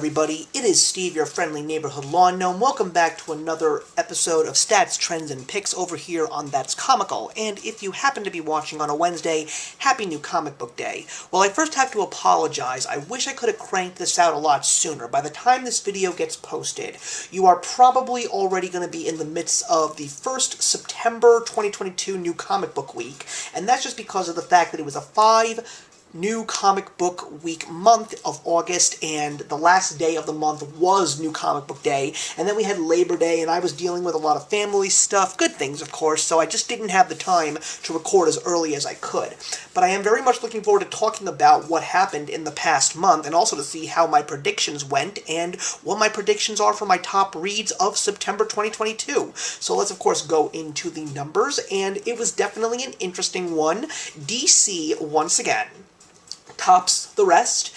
everybody, it is Steve, your friendly neighborhood lawn gnome. Welcome back to another episode of Stats, Trends, and Picks over here on That's Comical. And if you happen to be watching on a Wednesday, happy new comic book day. Well, I first have to apologize. I wish I could have cranked this out a lot sooner. By the time this video gets posted, you are probably already going to be in the midst of the first September 2022 New Comic Book Week. And that's just because of the fact that it was a 5 New Comic Book Week month of August, and the last day of the month was New Comic Book Day, and then we had Labor Day, and I was dealing with a lot of family stuff, good things of course, so I just didn't have the time to record as early as I could. But I am very much looking forward to talking about what happened in the past month, and also to see how my predictions went, and what my predictions are for my top reads of September 2022. So let's of course go into the numbers, and it was definitely an interesting one. DC, once again, tops the rest,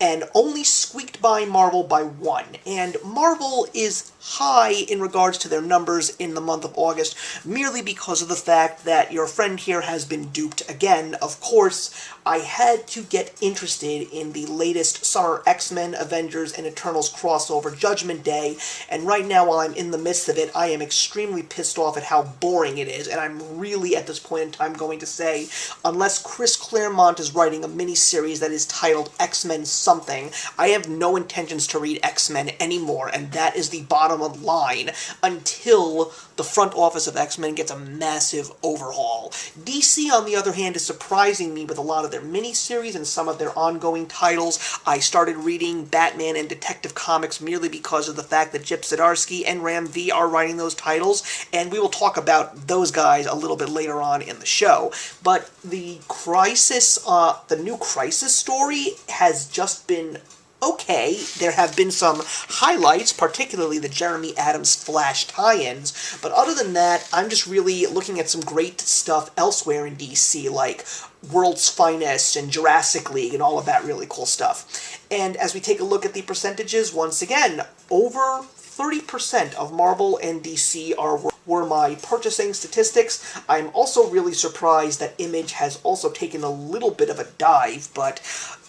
and only squeaked by Marvel by 1. And Marvel is high in regards to their numbers in the month of August, merely because of the fact that your friend here has been duped again. Of course, I had to get interested in the latest Summer X-Men, Avengers, and Eternals crossover Judgment Day, and right now, while I'm in the midst of it, I am extremely pissed off at how boring it is, and I'm really, at this point in time, going to say, unless Chris Claremont is writing a miniseries that is titled X-Men something, I have no intentions to read X-Men anymore, and that is the bottom of the line, until the front office of X-Men gets a massive overhaul. DC, on the other hand, is surprising me with a lot of their miniseries and some of their ongoing titles. I started reading Batman and Detective Comics merely because of the fact that Chip Zdarsky and Ram V are writing those titles, and we will talk about those guys a little bit later on in the show. But the Crisis, the new Crisis story has just been okay. There have been some highlights, particularly the Jeremy Adams Flash tie-ins, but other than that, I'm just really looking at some great stuff elsewhere in DC, like World's Finest and Jurassic League and all of that really cool stuff. And as we take a look at the percentages, once again, over 30% of Marvel and DC were my purchasing statistics. I'm also really surprised that Image has also taken a little bit of a dive, but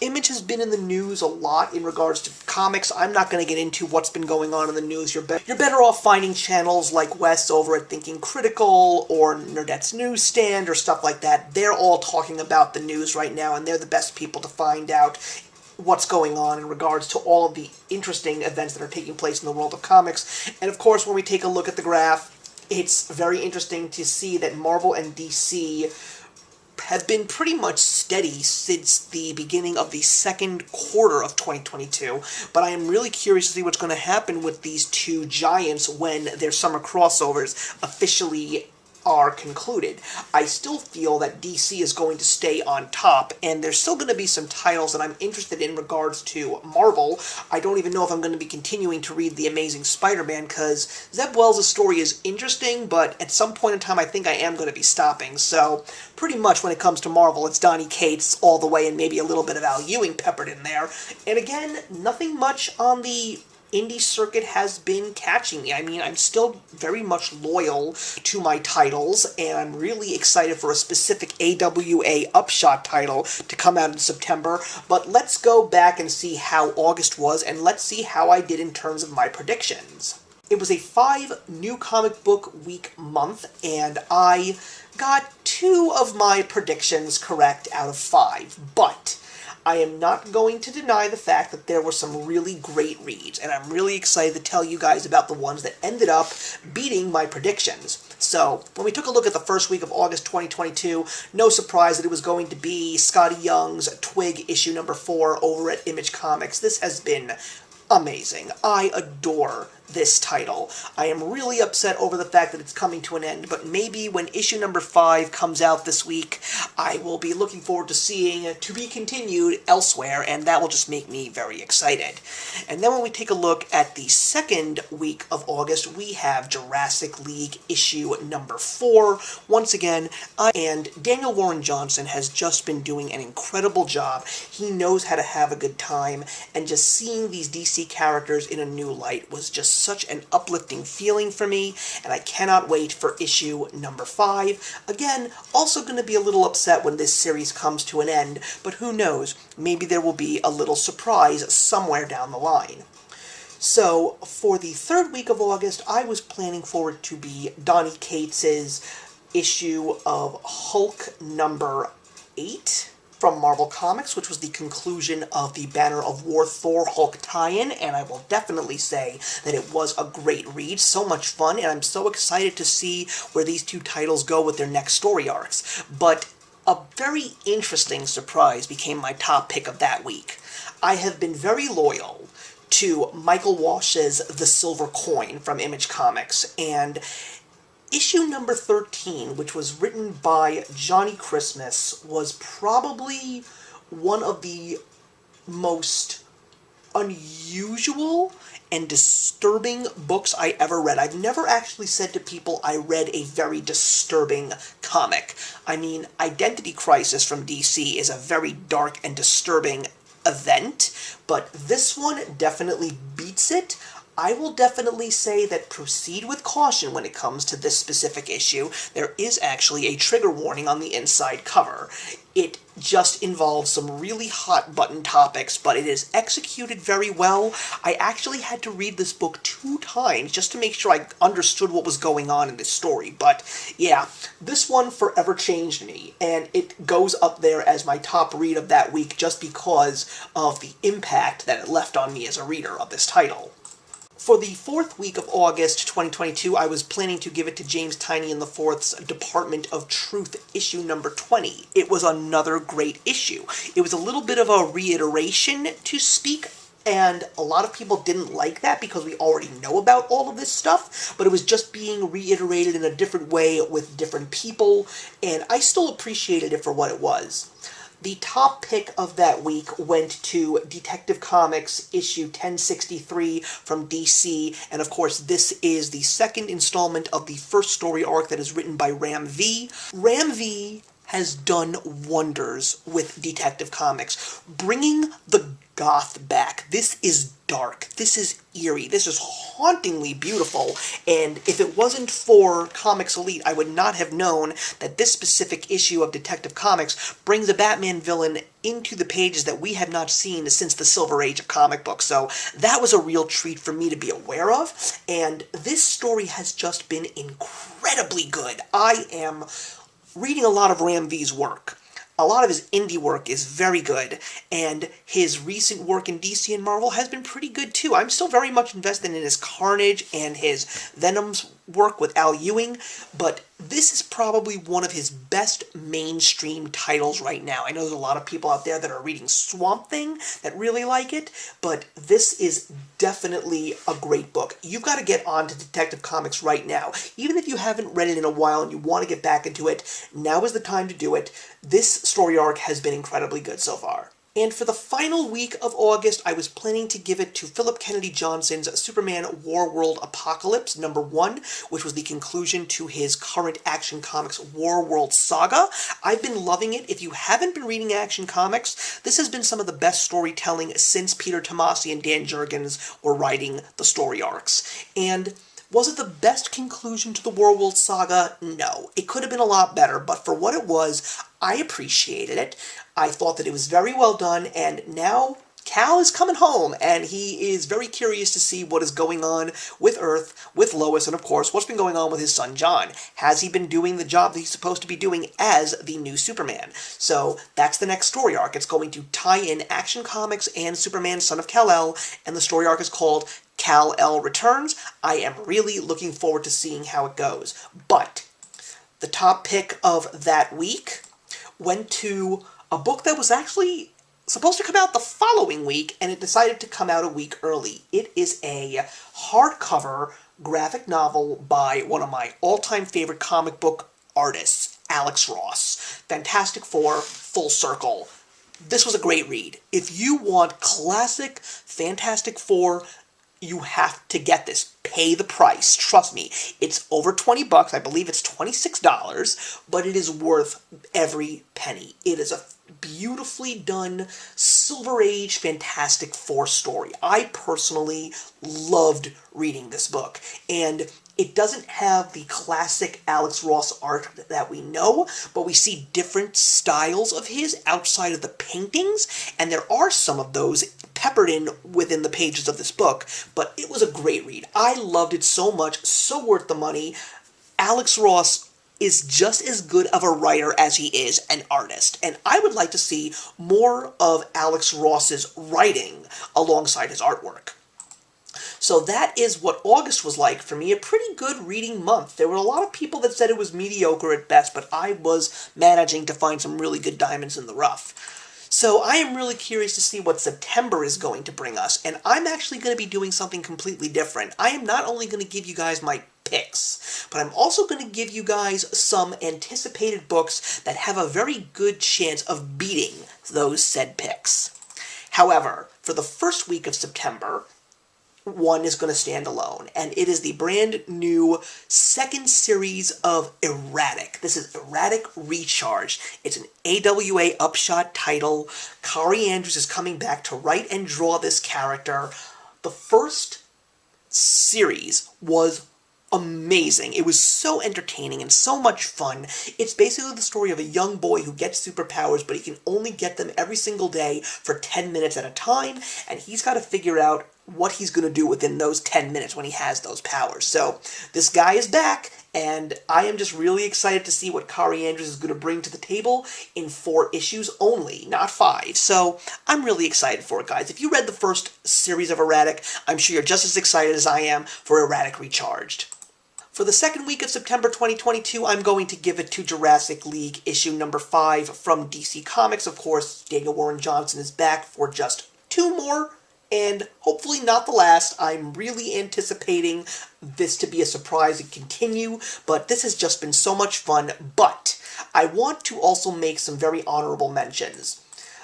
Image has been in the news a lot in regards to comics. I'm not going to get into what's been going on in the news. You're better off finding channels like Wes over at Thinking Critical or Nerdette's NewsStand or stuff like that. They're all talking about the news right now, and they're the best people to find out what's going on in regards to all of the interesting events that are taking place in the world of comics. And of course, when we take a look at the graph, it's very interesting to see that Marvel and DC have been pretty much steady since the beginning of the second quarter of 2022, but I am really curious to see what's going to happen with these two giants when their summer crossovers officially are concluded. I still feel that DC is going to stay on top, and there's still going to be some titles that I'm interested in regards to Marvel. I don't even know if I'm going to be continuing to read The Amazing Spider-Man, because Zeb Wells' story is interesting, but at some point in time I think I am going to be stopping. So pretty much when it comes to Marvel, it's Donny Cates all the way and maybe a little bit of Al Ewing peppered in there. And again, nothing much on the indie circuit has been catching me. I mean, I'm still very much loyal to my titles, and I'm really excited for a specific AWA Upshot title to come out in September, but let's go back and see how August was, and let's see how I did in terms of my predictions. It was a 5 New Comic Book Week month, and I got 2 of my predictions correct out of 5, but I am not going to deny the fact that there were some really great reads, and I'm really excited to tell you guys about the ones that ended up beating my predictions. So, when we took a look at the first week of August 2022, no surprise that it was going to be Scotty Young's Twig issue number 4 over at Image Comics. This has been amazing. I adore this title. I am really upset over the fact that it's coming to an end, but maybe when issue number 5 comes out this week, I will be looking forward to seeing To Be Continued elsewhere, and that will just make me very excited. And then when we take a look at the second week of August, we have Jurassic League issue number 4. Once again, and Daniel Warren Johnson has just been doing an incredible job. He knows how to have a good time, and just seeing these DC characters in a new light was just such an uplifting feeling for me, and I cannot wait for issue number 5. Again, also going to be a little upset when this series comes to an end, but who knows, maybe there will be a little surprise somewhere down the line. So, for the third week of August, I was planning for it to be Donny Cates's issue of Hulk number 8 from Marvel Comics, which was the conclusion of the Banner of War Thor Hulk tie-in, and I will definitely say that it was a great read, so much fun, and I'm so excited to see where these two titles go with their next story arcs. But a very interesting surprise became my top pick of that week. I have been very loyal to Michael Walsh's The Silver Coin from Image Comics, and issue number 13, which was written by Johnny Christmas, was probably one of the most unusual and disturbing books I ever read. I've never actually said to people I read a very disturbing comic. I mean, Identity Crisis from DC is a very dark and disturbing event, but this one definitely beats it. I will definitely say that proceed with caution when it comes to this specific issue. There is actually a trigger warning on the inside cover. It just involves some really hot button topics, but it is executed very well. I actually had to read this book 2 times just to make sure I understood what was going on in this story. But yeah, this one forever changed me, and it goes up there as my top read of that week just because of the impact that it left on me as a reader of this title. For the fourth week of August 2022, I was planning to give it to James Tynion IV's Department of Truth, issue number 20. It was another great issue. It was a little bit of a reiteration, to speak, and a lot of people didn't like that because we already know about all of this stuff, but it was just being reiterated in a different way with different people, and I still appreciated it for what it was. The top pick of that week went to Detective Comics issue 1063 from DC, and of course this is the second installment of the first story arc that is written by Ram V. Ram V has done wonders with Detective Comics, bringing the goth back. This is dark, this is eerie, this is hauntingly beautiful, and if it wasn't for Comics Elite, I would not have known that this specific issue of Detective Comics brings a Batman villain into the pages that we have not seen since the Silver Age of comic books, so that was a real treat for me to be aware of, and this story has just been incredibly good. I am reading a lot of Ram V's work. A lot of his indie work is very good, and his recent work in DC and Marvel has been pretty good too. I'm still very much invested in his Carnage and his Venom's work with Al Ewing, but this is probably one of his best mainstream titles right now. I know there's a lot of people out there that are reading Swamp Thing that really like it, but this is definitely a great book. You've got to get on to Detective Comics right now. Even if you haven't read it in a while and you want to get back into it, now is the time to do it. This story arc has been incredibly good so far. And for the final week of August, I was planning to give it to Philip Kennedy Johnson's Superman Warworld Apocalypse number 1, which was the conclusion to his current Action Comics Warworld saga. I've been loving it. If you haven't been reading Action Comics, this has been some of the best storytelling since Peter Tomasi and Dan Jurgens were writing the story arcs. And was it the best conclusion to the Warworld saga? No. It could have been a lot better, but for what it was, I appreciated it. I thought that it was very well done, and now Cal is coming home, and he is very curious to see what is going on with Earth, with Lois, and of course, what's been going on with his son John. Has he been doing the job that he's supposed to be doing as the new Superman? So that's the next story arc. It's going to tie in Action Comics and Superman, Son of Kal-El, and the story arc is called Kal-El Returns. I am really looking forward to seeing how it goes. But the top pick of that week went to a book that was actually supposed to come out the following week, and it decided to come out a week early. It is a hardcover graphic novel by one of my all-time favorite comic book artists, Alex Ross. Fantastic Four, Full Circle. This was a great read. If you want classic Fantastic Four, you have to get this. Pay the price. Trust me. It's over $20. I believe it's $26, but it is worth every penny. It is a beautifully done Silver Age Fantastic Four story. I personally loved reading this book, and it doesn't have the classic Alex Ross art that we know, but we see different styles of his outside of the paintings, and there are some of those peppered in within the pages of this book, but it was a great read. I loved it so much, so worth the money. Alex Ross is just as good of a writer as he is an artist, and I would like to see more of Alex Ross's writing alongside his artwork. So that is what August was like for me, a pretty good reading month. There were a lot of people that said it was mediocre at best, but I was managing to find some really good diamonds in the rough. So I am really curious to see what September is going to bring us, and I'm actually going to be doing something completely different. I am not only going to give you guys my picks, but I'm also going to give you guys some anticipated books that have a very good chance of beating those said picks. However, for the first week of September, one is going to stand alone, and it is the brand new second series of Erratic. This is Erratic Recharged. It's an AWA Upshot title. Kari Andrews is coming back to write and draw this character. The first series was amazing. It was so entertaining and so much fun. It's basically the story of a young boy who gets superpowers, but he can only get them every single day for 10 minutes at a time, and he's got to figure out what he's going to do within those 10 minutes when he has those powers. So this guy is back, and I am just really excited to see what Kari Andrews is going to bring to the table in 4 issues only, not 5. So I'm really excited for it, guys. If you read the first series of Erratic, I'm sure you're just as excited as I am for Erratic Recharged. For the second week of September 2022, I'm going to give it to Jurassic League issue number 5 from DC Comics. Of course, Daniel Warren Johnson is back for just 2 more, and hopefully not the last. I'm really anticipating this to be a surprise and continue, but this has just been so much fun. But I want to also make some very honorable mentions.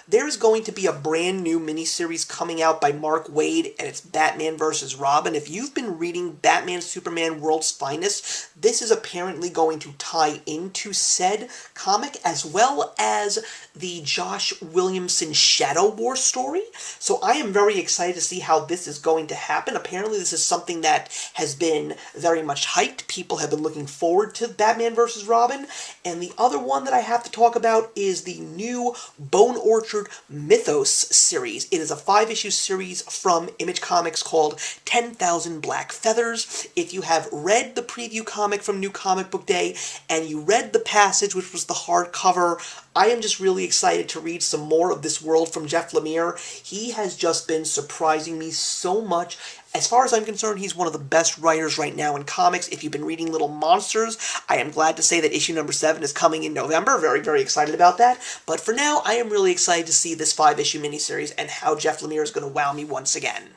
There is going to be a brand new miniseries coming out by Mark Waid, and it's Batman vs. Robin. If you've been reading Batman Superman World's Finest, this is apparently going to tie into said comic, as well as the Josh Williamson Shadow War story. So I am very excited to see how this is going to happen. Apparently this is something that has been very much hyped. People have been looking forward to Batman vs. Robin. And the other one that I have to talk about is the new Bone Orchard Mythos series. It is a 5-issue series from Image Comics called 10,000 Black Feathers. If you have read the preview comic from New Comic Book Day, and you read The Passage, which was the hardcover, I am just really excited to read some more of this world from Jeff Lemire. He has just been surprising me so much. As far as I'm concerned, he's one of the best writers right now in comics. If you've been reading Little Monsters, I am glad to say that issue number 7 is coming in November. Very, very excited about that. But for now, I am really excited to see this 5-issue miniseries and how Jeff Lemire is going to wow me once again.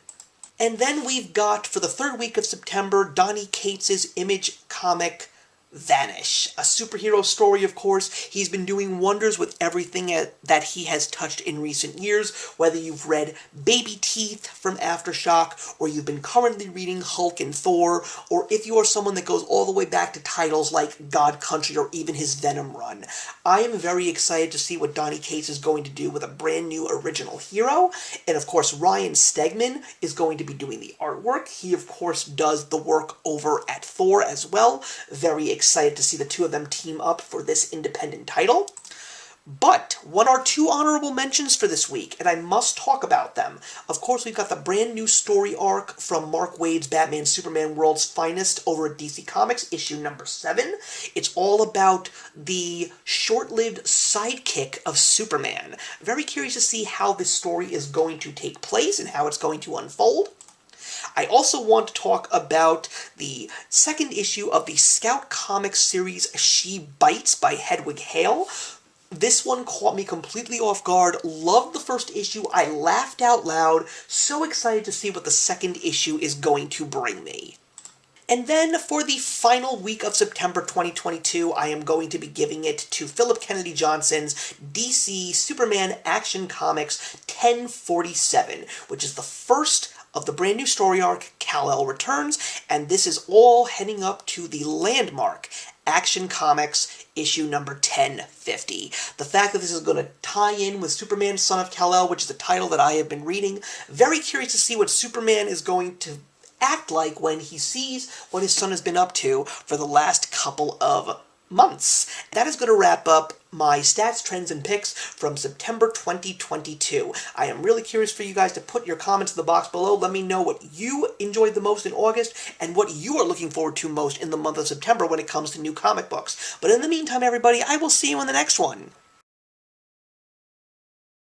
And then we've got, for the third week of September, Donny Cates' Image comic Vanish. A superhero story, of course. He's been doing wonders with everything that he has touched in recent years, whether you've read Baby Teeth from Aftershock, or you've been currently reading Hulk and Thor, or if you are someone that goes all the way back to titles like God Country or even his Venom run. I am very excited to see what Donny Cates is going to do with a brand new original hero, and of course Ryan Stegman is going to be doing the artwork. He, of course, does the work over at Thor as well. Very excited to see the two of them team up for this independent title. But one or two honorable mentions for this week, and I must talk about them. Of course, we've got the brand new story arc from Mark Waid's Batman Superman World's Finest over at DC Comics, issue number 7. It's all about the short-lived sidekick of Superman. Very curious to see how this story is going to take place and how it's going to unfold. I also want to talk about the second issue of the Scout Comics series She Bites by Hedwig Hale. This one caught me completely off guard. Loved the first issue. I laughed out loud. So excited to see what the second issue is going to bring me. And then for the final week of September 2022, I am going to be giving it to Philip Kennedy Johnson's DC Superman Action Comics 1047, which is the first of the brand new story arc, Kal-El Returns, and this is all heading up to the landmark Action Comics issue number 1050. The fact that this is going to tie in with Superman Son of Kal-El, which is the title that I have been reading, very curious to see what Superman is going to act like when he sees what his son has been up to for the last couple of months. That is going to wrap up my stats, trends, and picks from September 2022. I am really curious for you guys to put your comments in the box below. Let me know what you enjoyed the most in August and what you are looking forward to most in the month of September when it comes to new comic books. But in the meantime, everybody, I will see you in the next one.